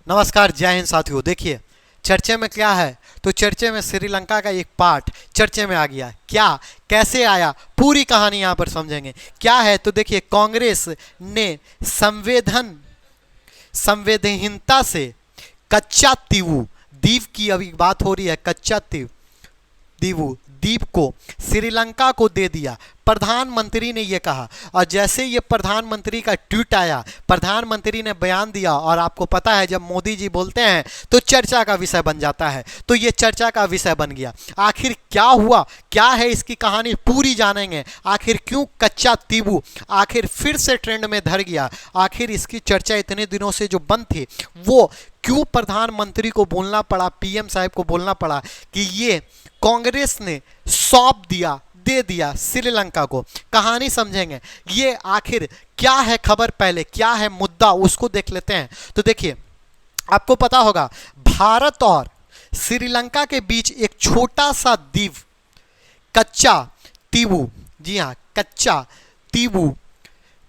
नमस्कार, जय हिंद साथियों। देखिए चर्चे में क्या है, तो चर्चे में श्रीलंका का एक पार्ट चर्चे में आ गया। क्या, कैसे आया, पूरी कहानी यहाँ पर समझेंगे। क्या है तो देखिए, कांग्रेस ने संवेदनहीनता से कच्चा तीवू द्वीप की अभी बात हो रही है, कच्चा दीवू द्वीप को श्रीलंका को दे दिया। प्रधानमंत्री ने यह कहा, और जैसे ये प्रधानमंत्री का ट्वीट आया, प्रधानमंत्री ने बयान दिया, और आपको पता है जब मोदी जी बोलते हैं तो चर्चा का विषय बन जाता है, तो ये चर्चा का विषय बन गया। आखिर क्या हुआ, क्या है इसकी कहानी, पूरी जानेंगे। आखिर क्यों कच्चा तीवू आखिर फिर से ट्रेंड में धर गया, आखिर इसकी चर्चा इतने दिनों से जो बंद थी वो क्यों प्रधानमंत्री को बोलना पड़ा, पीएम साहब को बोलना पड़ा कि ये कांग्रेस ने सौंप दिया, दे दिया श्रीलंका को। कहानी समझेंगे, ये आखिर क्या है खबर, पहले क्या है मुद्दा उसको देख लेते हैं। तो देखिए, आपको पता होगा भारत और श्रीलंका के बीच एक छोटा सा द्वीप कच्चा तीवू, जी हाँ कच्चा तीवू,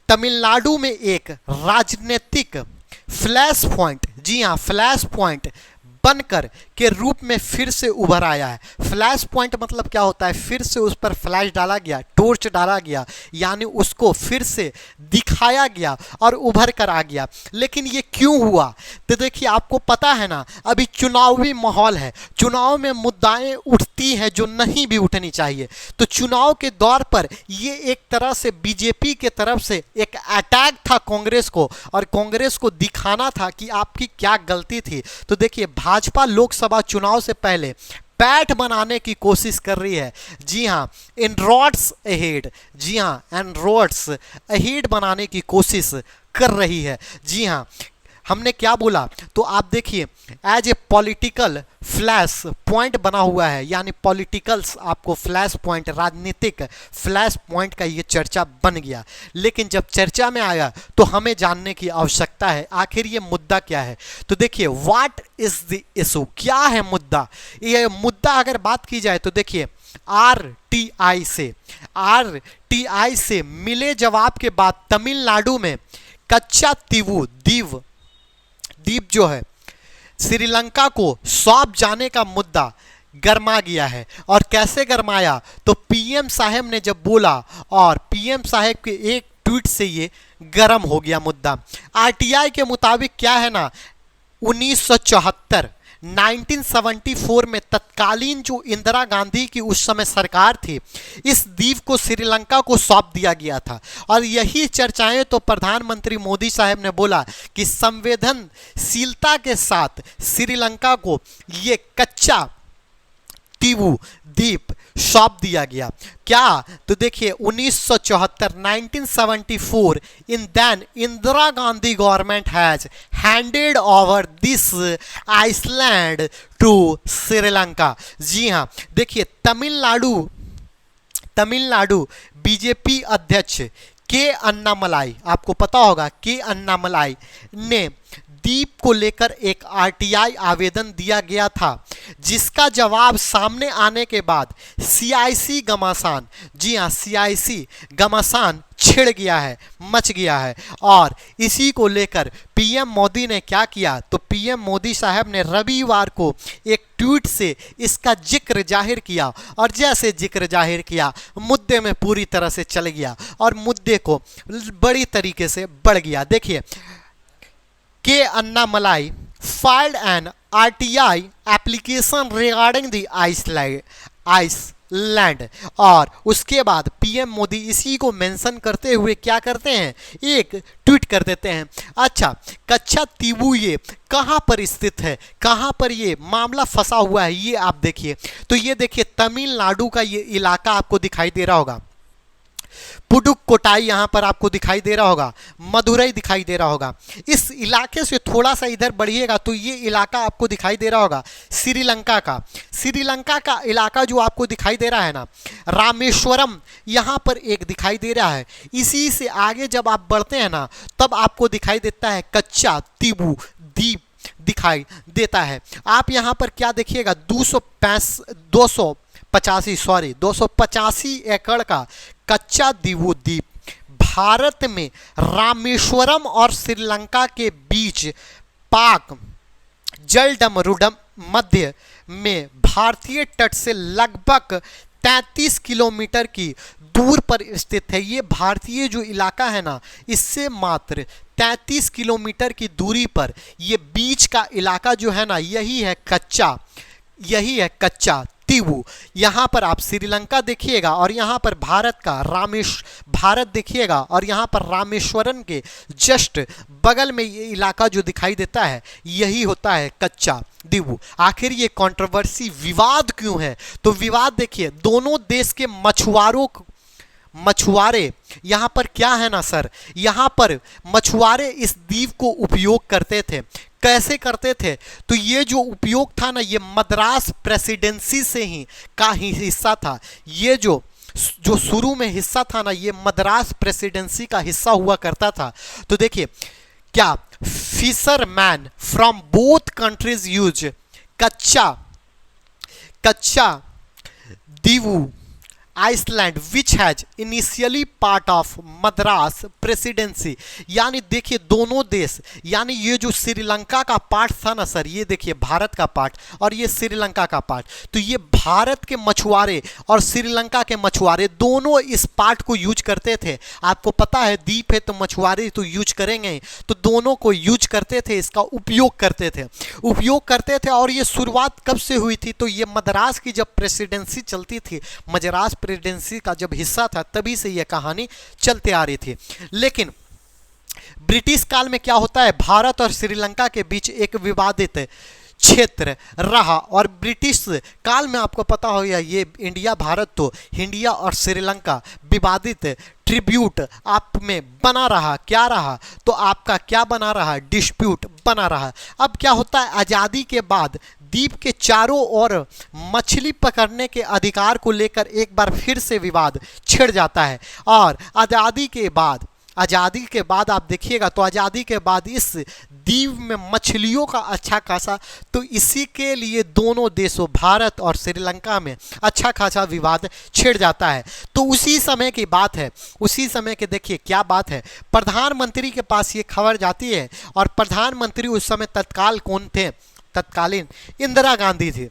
तमिलनाडु में एक राजनीतिक फ्लैश पॉइंट, जी हाँ फ्लैश पॉइंट बनकर के रूप में फिर से उभर आया है। फ्लैश पॉइंट मतलब क्या होता है, फिर से उस पर फ्लैश डाला गया, टॉर्च डाला गया, यानी उसको फिर से दिखाया गया और उभर कर आ गया। लेकिन ये क्यों हुआ, तो देखिए आपको पता है ना, अभी चुनावी माहौल है, चुनाव में मुद्दाएं उठती हैं जो नहीं भी उठनी चाहिए। तो चुनाव के दौर पर ये एक तरह से बीजेपी के तरफ से एक अटैक था कांग्रेस को, और कांग्रेस को दिखाना था कि आपकी क्या गलती थी। तो देखिए, भाजपा लोकसभा चुनाव से पहले पैठ बनाने की कोशिश कर रही है, जी हाँ इनरोड्स अहेड, जी हाँ एनरोड्स अहेड बनाने की कोशिश कर रही है। जी हाँ, हमने क्या बोला, तो आप देखिए as a political flash point बना हुआ है, यानी पॉलिटिकल्स आपको फ्लैश पॉइंट, राजनीतिक फ्लैश पॉइंट का ये चर्चा बन गया। लेकिन जब चर्चा में आया तो हमें जानने की आवश्यकता है आखिर ये मुद्दा क्या है। तो देखिए, व्हाट इज द इशू, क्या है मुद्दा। ये मुद्दा अगर बात की जाए तो देखिए, आरटीआई से मिले जवाब के बाद तमिलनाडु में कच्चा तीवू द्वीप जो है श्रीलंका को सौंप जाने का मुद्दा गरमा गया है। और कैसे गरमाया, तो पीएम साहब ने जब बोला, और पीएम साहब के एक ट्वीट से ये गरम हो गया मुद्दा। आरटीआई के मुताबिक क्या है ना, 1974 में तत्कालीन जो इंदिरा गांधी की उस समय सरकार थी, इस द्वीप को श्रीलंका को सौंप दिया गया था। और यही चर्चाएं तो प्रधानमंत्री मोदी साहब ने बोला कि संवेदनशीलता के साथ श्रीलंका को ये कच्चा तीवू द्वीप सौंप दिया गया। क्या, तो देखिए 1974 in then Indira Gandhi government has handed over this island to Sri Lanka. जी हाँ, देखिए तमिलनाडु बीजेपी अध्यक्ष के अन्नामलाई, आपको पता होगा के अन्नामलाई ने द्वीप को लेकर एक आरटीआई आवेदन दिया गया था, जिसका जवाब सामने आने के बाद सीआईसी घमासान, जी हाँ सीआईसी घमासान छिड़ गया है, मच गया है। और इसी को लेकर पीएम मोदी ने क्या किया, तो पीएम मोदी साहब ने रविवार को एक ट्वीट से इसका जिक्र जाहिर किया, और जैसे जिक्र जाहिर किया मुद्दे में पूरी तरह से चल गया और मुद्दे को बड़ी तरीके से बढ़ गया। देखिए, K Annamalai filed an RTI application regarding the island, और उसके बाद पीएम मोदी इसी को मेंशन करते हुए क्या करते हैं, एक ट्वीट कर देते हैं। अच्छा, कच्चा तीवू ये कहाँ पर स्थित है, कहाँ पर ये मामला फंसा हुआ है, ये आप देखिए। तो ये देखिए, तमिलनाडु का ये इलाका आपको दिखाई दे रहा होगा, पुडुक्कोट्टाई यहाँ पर आपको दिखाई दे रहा होगा, मदुरई दिखाई दे रहा होगा। इस इलाके से थोड़ा सा इधर बढ़िएगा तो ये इलाका आपको दिखाई दे रहा होगा श्रीलंका का इलाका जो आपको दिखाई दे रहा है ना, रामेश्वरम यहाँ पर एक दिखाई दे रहा है। इसी से आगे जब आप बढ़ते हैं ना, तब आपको दिखाई देता है कच्चा तीवू द्वीप दिखाई देता है। आप यहाँ पर क्या देखिएगा, 285 एकड़ का कच्चा तीवू द्वीप भारत में रामेश्वरम और श्रीलंका के बीच पाक जलडमरुडम मध्य में भारतीय तट से लगभग 33 किलोमीटर की दूर पर स्थित है। ये भारतीय जो इलाका है ना, इससे मात्र 33 किलोमीटर की दूरी पर ये बीच का इलाका जो है ना, यही है कच्चा तीवू। यहाँ पर आप श्रीलंका देखिएगा और यहाँ पर भारत देखिएगा और यहाँ पर रामेश्वरम के जस्ट बगल में ये इलाका जो दिखाई देता है, यही होता है कच्चा दीवू। आखिर ये कंट्रोवर्सी विवाद क्यों है? तो विवाद देखिए, दोनों देश के मछुआरे यहाँ पर क्या है ना सर, यहाँ पर मछुआरे इस द्वीप को उपयोग करते थे। कैसे करते थे? तो ये जो उपयोग था ना, ये मद्रास प्रेसिडेंसी से ही का ही हिस्सा था। ये जो शुरू में हिस्सा था ना, ये मद्रास प्रेसिडेंसी का हिस्सा हुआ करता था। तो देखिए क्या fisherman from both countries use Katchatheevu island which has initially part of Madras presidency. यानी देखिए दोनों देश, यानी ये जो श्रीलंका का पार्ट था ना सर, ये देखिए भारत का पार्ट और ये श्रीलंका का पार्ट, तो ये भारत के मछुआरे और श्रीलंका के मछुआरे दोनों इस पार्ट को यूज करते थे। आपको पता है द्वीप है तो मछुआरे तो यूज करेंगे, तो दोनों को यूज करते थे, इसका उपयोग करते थे। और ये शुरुआत कब से हुई थी? तो ये मद्रास की जब प्रेसिडेंसी चलती थी, मद्रास प्रेसिडेंसी का जब हिस्सा था, तभी से यह कहानी चलते आ रही थी। लेकिन ब्रिटिश काल में क्या होता है, भारत और श्रीलंका के बीच एक विवादित क्षेत्र रहा और ब्रिटिश काल में आपको पता होगा ये इंडिया भारत तो इंडिया और श्रीलंका विवादित ट्रिब्यूट आप में बना रहा। क्या रहा? तो आपका क्या बना रहा? डिस्प्यूट बना रहा। अब क्या होता है, आज़ादी के बाद द्वीप के चारों ओर मछली पकड़ने के अधिकार को लेकर एक बार फिर से विवाद छिड़ जाता है। और आज़ादी के बाद आप देखिएगा तो आज़ादी के बाद इस द्वीप में मछलियों का अच्छा खासा, तो इसी के लिए दोनों देशों भारत और श्रीलंका में अच्छा खासा विवाद छिड़ जाता है। तो उसी समय की बात है, उसी समय के देखिए क्या बात है, प्रधानमंत्री के पास ये खबर जाती है और प्रधानमंत्री उस समय तत्काल कौन थे? तत्कालीन इंदिरा गांधी थी।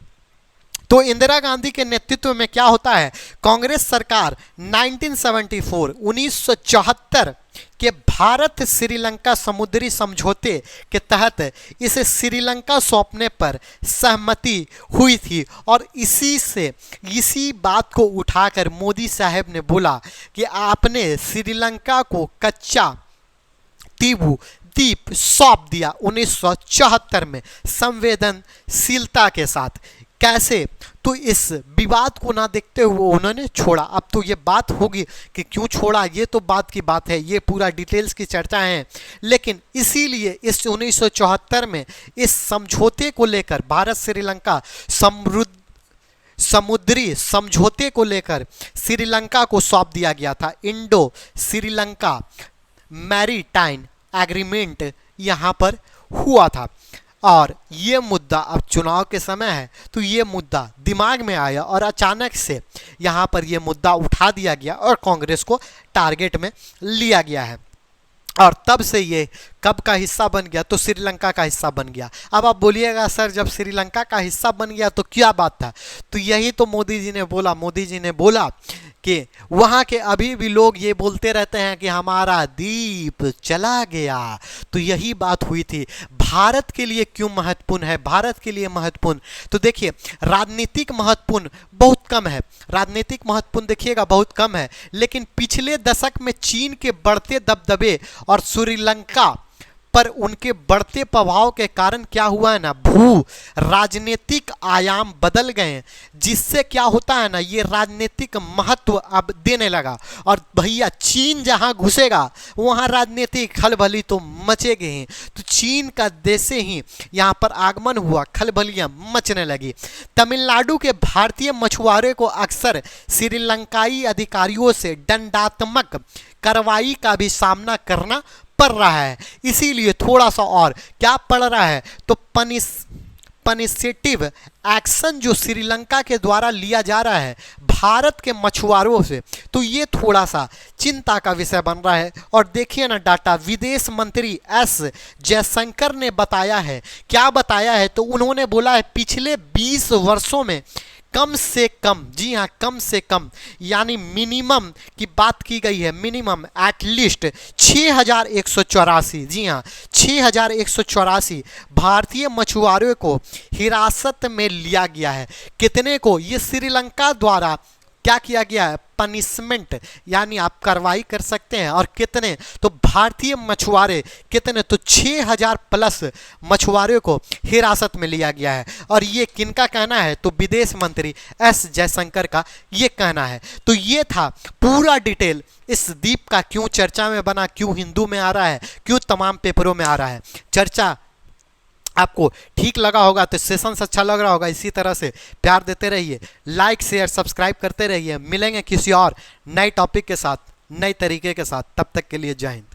तो इंदिरा गांधी के नेतृत्व में क्या होता है, कांग्रेस सरकार 1974 के भारत श्रीलंका समुद्री समझौते के तहत इसे श्रीलंका सौंपने पर सहमति हुई थी। और इसी बात को उठाकर मोदी साहब ने बोला कि आपने श्रीलंका को कच्चा तीवू द्वीप सौंप दिया 1974 में संवेदनशीलता के साथ। कैसे? तो इस विवाद को ना देखते हुए उन्होंने छोड़ा। अब तो ये बात होगी कि क्यों छोड़ा, ये तो बात की बात है, ये पूरा डिटेल्स की चर्चा है। लेकिन इसीलिए इस 1974 में इस समझौते को लेकर भारत श्रीलंका समुद्री समझौते को लेकर श्रीलंका को सौंप दिया गया था। इंडो श्रीलंका मैरीटाइम एग्रीमेंट यहाँ पर हुआ था। और ये मुद्दा अब चुनाव के समय है तो ये मुद्दा दिमाग में आया और अचानक से यहाँ पर ये मुद्दा उठा दिया गया और कांग्रेस को टारगेट में लिया गया है। और तब से ये कब का हिस्सा बन गया? तो श्रीलंका का हिस्सा बन गया। अब आप बोलिएगा सर जब श्रीलंका का हिस्सा बन गया तो क्या बात था? तो यही तो मोदी जी ने बोला कि वहाँ के अभी भी लोग ये बोलते रहते हैं कि हमारा द्वीप चला गया। तो यही बात हुई थी। भारत के लिए क्यों महत्वपूर्ण है? भारत के लिए महत्वपूर्ण तो देखिए राजनीतिक महत्वपूर्ण बहुत कम है, राजनीतिक महत्वपूर्ण देखिएगा बहुत कम है। लेकिन पिछले दशक में चीन के बढ़ते दबदबे और श्रीलंका पर उनके बढ़ते प्रभाव के कारण क्या हुआ है ना, भू राजनीतिक आयाम बदल गए, जिससे क्या होता है ना, ये राजनीतिक महत्व अब देने लगा। और भैया चीन जहां घुसेगा वहां राजनीतिक खलबली तो मचेगी ही। तो चीन का देश से ही यहां पर आगमन हुआ, खलबलियां मचने लगी। तमिलनाडु के भारतीय मछुआरे को अक्सर श्रीलंकाई अधिकारियों से दंडात्मक कार्रवाई का भी सामना करना पड़ रहा है। इसीलिए थोड़ा सा और क्या पड़ रहा है तो पनिशेटिव एक्शन जो श्रीलंका के द्वारा लिया जा रहा है भारत के मछुआरों से, तो ये थोड़ा सा चिंता का विषय बन रहा है। और देखिए ना डाटा, विदेश मंत्री एस जयशंकर ने बताया है, क्या बताया है, तो उन्होंने बोला है पिछले 20 वर्षों में कम से कम, जी हाँ कम से कम, यानी मिनिमम की बात की गई है, मिनिमम एटलीस्ट 6184, जी हाँ 6184 भारतीय मछुआरों को हिरासत में लिया गया है। कितने को? ये श्रीलंका द्वारा क्या किया गया है? पनिशमेंट, यानी आप कार्रवाई कर सकते हैं। और कितने? तो भारतीय मछुआरे कितने? तो 6000 प्लस मछुआरों को हिरासत में लिया गया है। और ये किनका कहना है? तो विदेश मंत्री एस जयशंकर का ये कहना है। तो ये था पूरा डिटेल इस द्वीप का, क्यों चर्चा में बना, क्यों हिंदू में आ रहा है, क्यों तमाम पेपरों में आ रहा है। चर्चा आपको ठीक लगा होगा तो सेशंस अच्छा लग रहा होगा, इसी तरह से प्यार देते रहिए, लाइक शेयर सब्सक्राइब करते रहिए। मिलेंगे किसी और नए टॉपिक के साथ, नए तरीके के साथ, तब तक के लिए जय हिंद।